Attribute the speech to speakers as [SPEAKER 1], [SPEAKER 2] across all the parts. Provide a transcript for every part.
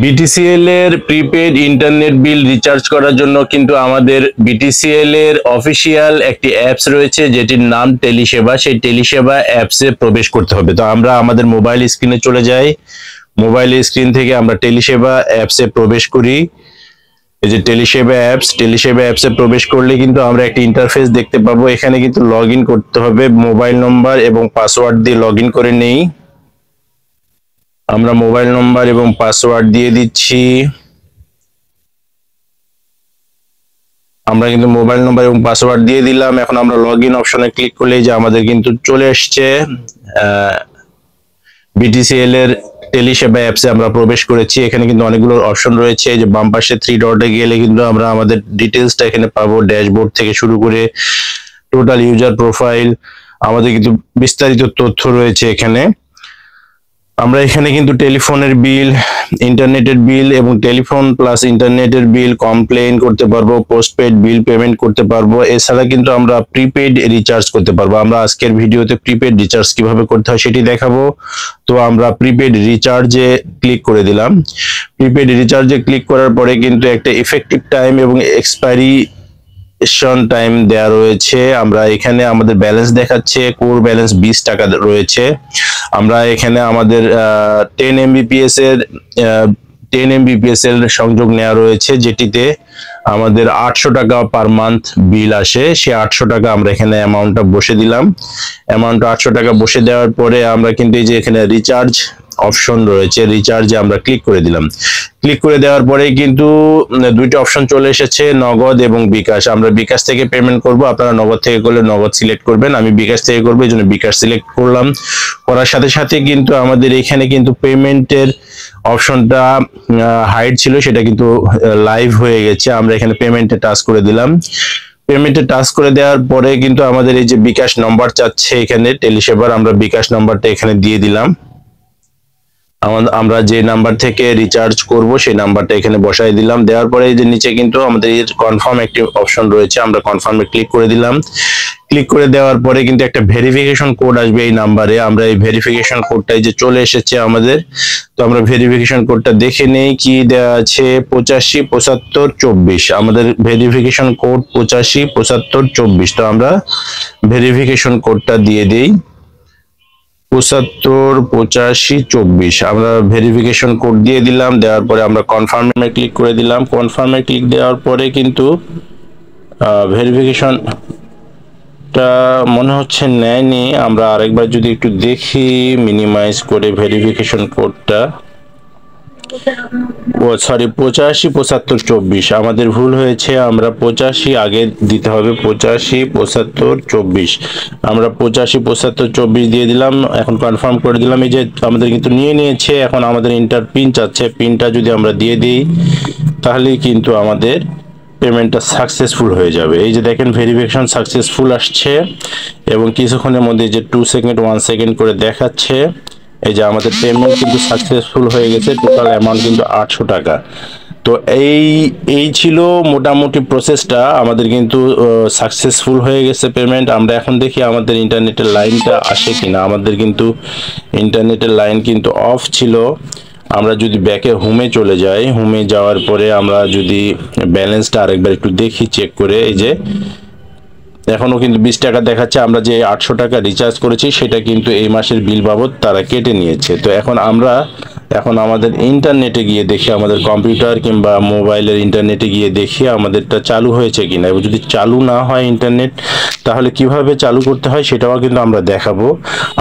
[SPEAKER 1] BTCL এর prepaid internet bill recharge করার জন্য কিন্তু আমাদের বিটিসিএল এর অফিসিয়াল একটি অ্যাপস রয়েছে যেটির নাম টেলিসেবা। সেই টেলিসেবা অ্যাপসে প্রবেশ করতে হবে। তো আমরা আমাদের মোবাইল স্ক্রিনে চলে যাই। মোবাইল স্ক্রিন থেকে আমরা টেলিসেবা অ্যাপসে প্রবেশ করি। এই যে টেলিসেবা অ্যাপসে প্রবেশ করলে কিন্তু আমরা একটা ইন্টারফেস দেখতে পাবো। এখানে কিন্তু লগ ইন করতে হবে, মোবাইল নম্বর এবং পাসওয়ার্ড দিয়ে লগ ইন করে নেই। আমরা মোবাইল নম্বর এবং পাসওয়ার্ড দিয়ে দিচ্ছি। আমরা কিন্তু মোবাইল নম্বর এবং পাসওয়ার্ড দিয়ে দিলাম। এখন আমরা লগ ইন অপশনে ক্লিক করলে যে আমাদের কিন্তু চলে আসছে বিটিসিএল এর টেলিসেবা অ্যাপসে আমরা প্রবেশ করেছি। এখানে কিন্তু অনেকগুলো অপশন রয়েছে। যে বাম পাশে থ্রি ডটে গেলে কিন্তু আমরা আমাদের ডিটেলসটা এখানে পাবো। ড্যাশবোর্ড থেকে শুরু করে টোটাল ইউজার প্রোফাইল, আমাদের কিন্তু বিস্তারিত তথ্য রয়েছে এখানে। আমরা এখানে কিন্তু টেলিফোনের বিল, ইন্টারনেটের বিল এবং টেলিফোন প্লাস ইন্টারনেটের বিল কমপ্লেইন করতে পারবো, পোস্টপেড বিল পেমেন্ট করতে পারবো। এছাড়া কিন্তু আমরা প্রিপেড রিচার্জ করতে পারবো। আমরা আজকের ভিডিওতে প্রিপেড রিচার্জ কিভাবে করতে হয় সেটি দেখাবো। তো আমরা প্রিপেড রিচার্জে ক্লিক করে দিলাম। প্রিপেড রিচার্জে ক্লিক করার পরে কিন্তু একটা ইফেক্টিভ টাইম এবং এক্সপায়ারি টাইম দেয়া রয়েছে। আমরা এখানে আমাদের ব্যালেন্স দেখাচ্ছে, কোর ব্যালেন্স 20 টাকা রয়েছে। আমরা এখানে আমাদের 10 এমবিপিএস এর সংযোগ নেওয়া রয়েছে, যেটিতে আমাদের 800 টাকা পার মান্থ বিল আসে। সে 800 টাকা আমরা এখানে অ্যামাউন্টটা বসে দিলাম। অ্যামাউন্ট 800 টাকা বসে দেওয়ার পরে আমরা কিন্তু এই যে এখানে রিচার্জ অপশন রয়েছে, রিচার্জে আমরা ক্লিক করে দিলাম। ক্লিক করে দেওয়ার পরে কিন্তু দুইটা অপশন চলে এসেছে, নগদ এবং বিকাশ। আমরা বিকাশ থেকে পেমেন্ট করব, আপনারা নগদ থেকে করলে নগদ সিলেক্ট করবেন। আমি বিকাশ থেকে করবো, এই জন্য বিকাশ সিলেক্ট করলাম। করার সাথে সাথে কিন্তু আমাদের এখানে কিন্তু পেমেন্টের অপশনটা হাইড ছিল, সেটা কিন্তু লাইভ হয়ে গেছে। আমরা এখানে পেমেন্টে টাচ করে দিলাম। পেমেন্টে টাচ করে দেওয়ার পরে কিন্তু আমাদের এই যে বিকাশ নাম্বার চাচ্ছে এখানে টেলিসেবার, আমরা বিকাশ নাম্বারটা এখানে দিয়ে দিলাম। আমরা যে নাম্বার থেকে রিচার্জ করব সেই নাম্বারটা এখানে বসাই দিলাম। দেওয়ার পরে এই যে নিচে কিন্তু আমাদের কনফার্ম একটি অপশন রয়েছে, আমরা কনফার্মে ক্লিক করে দিলাম। ক্লিক করে দেওয়ার পরে কিন্তু একটা ভেরিফিকেশন কোড আসবে এই নাম্বারে। আমরা এই ভেরিফিকেশন কোডটাই যে চলে এসেছে আমাদের। তো আমরা ভেরিফিকেশন কোডটা দেখে নেই, কি দেওয়া আছে 857524। আমাদের ভেরিফিকেশন কোড 857524। তো আমরা ভেরিফিকেশন কোডটা দিয়ে দিই 758524। আমরা ভেরিফিকেশন কোড দিয়ে দিলাম। দেওয়ার পরে আমরা কনফার্মে ক্লিক করে দিলাম। কনফার্মে ক্লিক দেওয়ার পরে কিন্তু ভেরিফিকেশনটা মনে হচ্ছে নেয়নি। আমরা আরেকবার যদি একটু দেখি মিনিমাইজ করে ভেরিফিকেশন কোডটা, ও সরি 857524, আমাদের ভুল হয়েছে। আমরা 85 আগে দিতে হবে, 857524। আমরা 857524 দিয়ে দিলাম। এখন কনফার্ম করে দিলাম। এই যে আমাদের কিন্তু নিয়ে নিয়েছে। এখন আমাদের ইন্টার পিন চাচ্ছে, পিনটা যদি আমরা দিয়ে দিই তাহলে কিন্তু আমাদের পেমেন্টটা সাকসেসফুল হয়ে যাবে। এই যে দেখেন ভেরিফিকেশন সাকসেসফুল আসছে এবং কিছুক্ষণের মধ্যে যে 2 সেকেন্ড 1 সেকেন্ড করে দেখাচ্ছে। এই যে আমাদের পেমেন্ট কিন্তু সাকসেসফুল হয়ে গেছে। টোটাল অ্যামাউন্ট কিন্তু 800 টাকা। তো এই ছিল মোটামুটি প্রসেসটা। আমাদের কিন্তু সাকসেসফুল হয়ে গেছে পেমেন্ট। আমরা এখন দেখি আমাদের ইন্টারনেটের লাইনটা আসে কিনা। আমাদের কিন্তু ইন্টারনেটের লাইন কিন্তু অফ ছিল। আমরা যদি ব্যাকে হোমে চলে যাই, হোমে যাওয়ার পরে আমরা যদি ব্যালেন্সটা আরেকবার একটু দেখি চেক করে, এই যে এখনো কিন্তু 20 টাকা দেখাচ্ছে। আমরা যে 800 টাকা রিচার্জ করেছি সেটা কিন্তু এই মাসের বিল বাবদ তারা কেটে নিয়েছে। তো এখন আমাদের ইন্টারনেটে গিয়ে দেখি, আমাদের কম্পিউটার কিংবা মোবাইলের ইন্টারনেটে গিয়ে দেখি আমাদেরটা চালু হয়েছে কিনা। এবং যদি চালু না হয় ইন্টারনেট, তাহলে কিভাবে চালু করতে হয় সেটাও কিন্তু আমরা দেখাবো।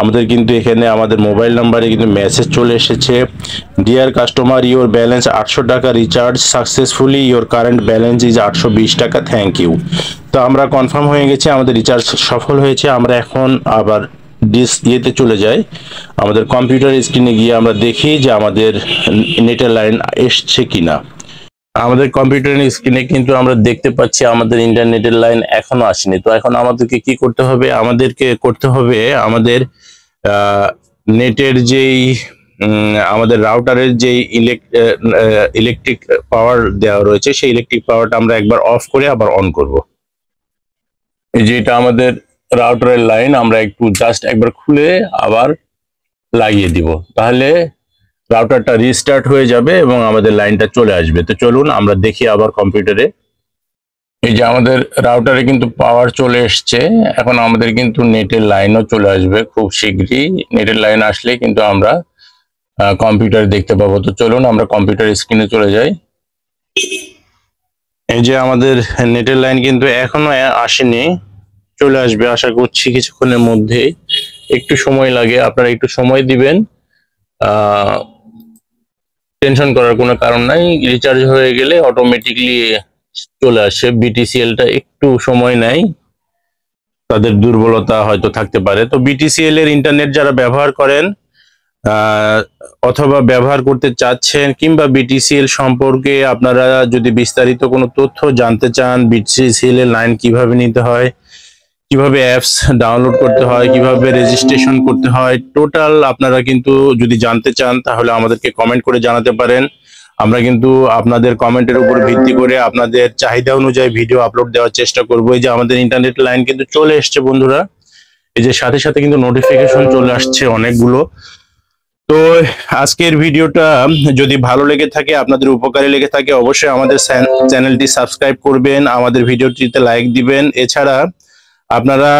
[SPEAKER 1] আমাদের কিন্তু এখানে আমাদের মোবাইল নাম্বারে কিন্তু মেসেজ চলে এসেছে, ডিয়ার কাস্টমার, ইওর ব্যালেন্স 800 টাকা recharge successfully, your current balance is 820 টাকা, থ্যাংক ইউ। তো আমরা কনফার্ম হয়ে গেছে, আমাদের রিচার্জ সফল হয়েছে। আমরা এখন আবার ইয়েতে চলে যাই, আমাদের কম্পিউটার স্ক্রিনে গিয়ে আমরা দেখি যে আমাদের নেটের লাইন এসছে কিনা। আমাদের কম্পিউটার স্ক্রিনে কিন্তু আমরা দেখতে পাচ্ছি আমাদের ইন্টারনেটের লাইন এখনো আসেনি। তো এখন আমাদেরকে কি করতে হবে? আমাদের নেটের যেই আমাদের রাউটারের যেই ইলেকট্রিক পাওয়ার দেওয়া রয়েছে, সেই ইলেকট্রিক পাওয়ারটা আমরা একবার অফ করে আবার অন করব। এই যে এটা আমাদের রাউটারের লাইন, আমরা একটু জাস্ট একবার খুলে আবার লাগিয়ে দিব, তাহলে রাউটারটা রিস্টার্ট হয়ে যাবে এবং আমাদের লাইনটা চলে আসবে। তো চলুন আমরা দেখি আবার কম্পিউটারে। এই যে আমাদের রাউটারে কিন্তু পাওয়ার চলে এসছে। এখন আমাদের কিন্তু নেটের লাইনও চলে আসবে খুব শীঘ্রই। নেটের লাইন আসলে কিন্তু আমরা কম্পিউটারে দেখতে পাবো। তো চলুন আমরা কম্পিউটার স্ক্রিনে চলে যাই। এই যে আমাদের নেটের লাইন কিন্তু এখনো আসেনি, চলে আসবে আশা করছি কিছুক্ষণের মধ্যেই। একটু সময় লাগে, আপনারা একটু সময় দিবেন। টেনশন করার কোনো কারণ নাই, রিচার্জ হয়ে গেলে অটোমেটিকলি চলে আসে। বিটিসিএলটা একটু সময় নেয়, তাদের দুর্বলতা হয়তো থাকতে পারে। তো বিটিসিএল এর ইন্টারনেট যারা ব্যবহার করেন অথবা ব্যবহার করতে চাচ্ছেন, কিংবা বিটিসিএল সম্পর্কে আপনারা যদি বিস্তারিত কোনো তথ্য জানতে চান, বিটিসিএল এর লাইন কিভাবে নিতে হয়, কিভাবে অ্যাপস ডাউনলোড করতে হয়, কিভাবে রেজিস্ট্রেশন করতে হয়, টোটাল আপনারা কিন্তু যদি জানতে চান তাহলে আমাদেরকে কমেন্ট করে জানাতে পারেন। আমরা কিন্তু আপনাদের কমেন্টের উপর ভিত্তি করে আপনাদের চাহিদা অনুযায়ী ভিডিও আপলোড দেওয়ার চেষ্টা করব। এই যে আমাদের ইন্টারনেট লাইন কিন্তু চলে এসছে বন্ধুরা, এই যে সাথে সাথে কিন্তু নোটিফিকেশন চলে আসছে অনেকগুলো। তো আজকের ভিডিওটা যদি ভালো লেগে থাকে, আপনাদের উপকারে লেগে থাকে, অবশ্যই আমাদের চ্যানেলটি সাবস্ক্রাইব করবেন, আমাদের ভিডিওটিতে লাইক দিবেন। এছাড়া আপনারা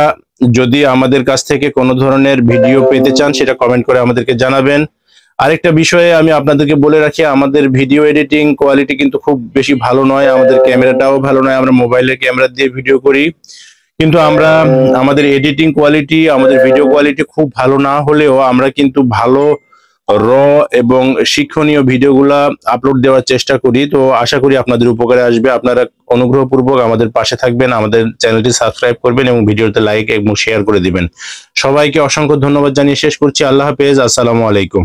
[SPEAKER 1] যদি আমাদের কাছ থেকে কোনো ধরনের ভিডিও পেতে চান সেটা কমেন্ট করে আমাদেরকে জানাবেন। আরেকটা বিষয়ে আমি আপনাদেরকে বলে রাখি, আমাদের ভিডিও এডিটিং কোয়ালিটি কিন্তু খুব বেশি ভালো নয়, আমাদের ক্যামেরাটাও ভালো নয়, আমরা মোবাইলের ক্যামেরা দিয়ে ভিডিও করি। কিন্তু আমরা আমাদের এডিটিং কোয়ালিটি, আমাদের ভিডিও কোয়ালিটি খুব ভালো না হলেও আমরা কিন্তু ভালো র এবং শিক্ষণীয় ভিডিওগুলা আপলোড দেওয়ার চেষ্টা করি। তো আশা করি আপনাদের উপকারে আসবে। আপনারা অনুগ্রহপূর্বক আমাদের পাশে থাকবেন, আমাদের চ্যানেলটি সাবস্ক্রাইব করবেন এবং ভিডিওতে লাইক এবং শেয়ার করে দিবেন। সবাইকে অসংখ্য ধন্যবাদ জানিয়ে শেষ করছি। আল্লাহ হাফেজ, আসসালামু আলাইকুম।